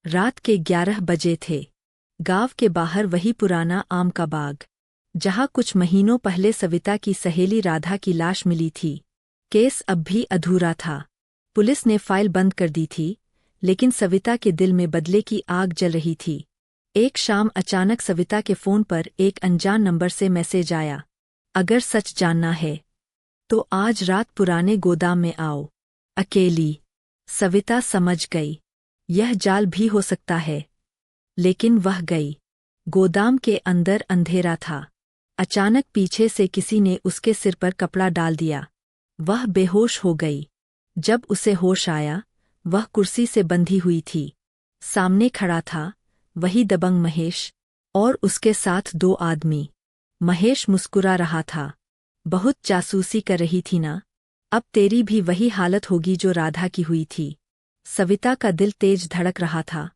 रात के 11 बजे थे। गांव के बाहर वही पुराना आम का बाग, जहां कुछ महीनों पहले सविता की सहेली राधा की लाश मिली थी। केस अब भी अधूरा था। पुलिस ने फाइल बंद कर दी थी, लेकिन सविता के दिल में बदले की आग जल रही थी। एक शाम अचानक सविता के फोन पर एक अनजान नंबर से मैसेज आया, अगर सच जानना है तो आज रात पुराने गोदाम में आओ, अकेली। सविता समझ गई, यह जाल भी हो सकता है। लेकिन वह गई। गोदाम के अंदर अंधेरा था। अचानक पीछे से किसी ने उसके सिर पर कपड़ा डाल दिया। वह बेहोश हो गई। जब उसे होश आया, वह कुर्सी से बंधी हुई थी। सामने खड़ा था वही दबंग महेश, और उसके साथ 2 आदमी। महेश मुस्कुरा रहा था। बहुत जासूसी कर रही थी ना? अब तेरी भी वही हालत होगी जो राधा की हुई थी। सविता का दिल तेज धड़क रहा था,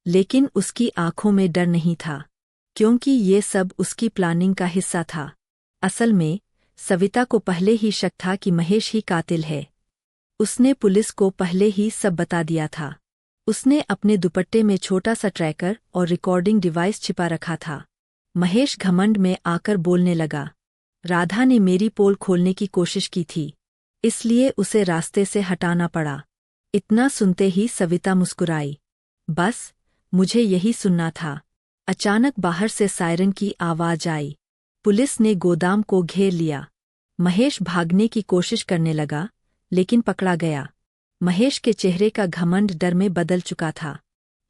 लेकिन उसकी आंखों में डर नहीं था, क्योंकि ये सब उसकी प्लानिंग का हिस्सा था। असल में सविता को पहले ही शक था कि महेश ही कातिल है। उसने पुलिस को पहले ही सब बता दिया था। उसने अपने दुपट्टे में छोटा सा ट्रैकर और रिकॉर्डिंग डिवाइस छिपा रखा था। महेश घमंड में आकर बोलने लगा, राधा ने मेरी पोल खोलने की कोशिश की थी, इसलिए उसे रास्ते से हटाना पड़ा। इतना सुनते ही सविता मुस्कुराई। बस, मुझे यही सुनना था। अचानक बाहर से सायरन की आवाज आई। पुलिस ने गोदाम को घेर लिया। महेश भागने की कोशिश करने लगा, लेकिन पकड़ा गया। महेश के चेहरे का घमंड डर में बदल चुका था।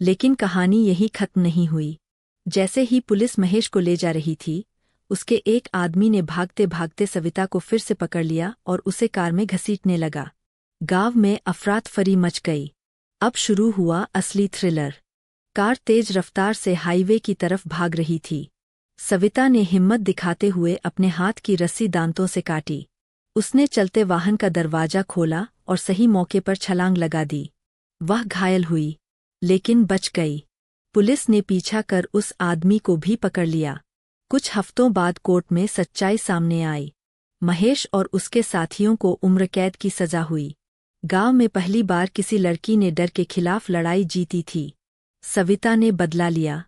लेकिन कहानी यही खत्म नहीं हुई। जैसे ही पुलिस महेश को ले जा रही थी, उसके एक आदमी ने भागते भागते सविता को फिर से पकड़ लिया और उसे कार में घसीटने लगा। गांव में अफरातफरी मच गई। अब शुरू हुआ असली थ्रिलर। कार तेज रफ्तार से हाईवे की तरफ भाग रही थी। सविता ने हिम्मत दिखाते हुए अपने हाथ की रस्सी दांतों से काटी। उसने चलते वाहन का दरवाजा खोला और सही मौके पर छलांग लगा दी। वह घायल हुई, लेकिन बच गई। पुलिस ने पीछा कर उस आदमी को भी पकड़ लिया। कुछ हफ्तों बाद कोर्ट में सच्चाई सामने आई। महेश और उसके साथियों को उम्र कैद की सजा हुई। गांव में पहली बार किसी लड़की ने डर के खिलाफ लड़ाई जीती थी। सविता ने बदला लिया,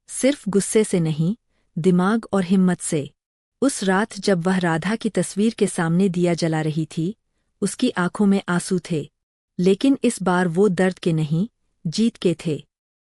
सिर्फ गुस्से से नहीं, दिमाग और हिम्मत से। उस रात जब वह राधा की तस्वीर के सामने दिया जला रही थी, उसकी आंखों में आंसू थे, लेकिन इस बार वो दर्द के नहीं, जीत के थे।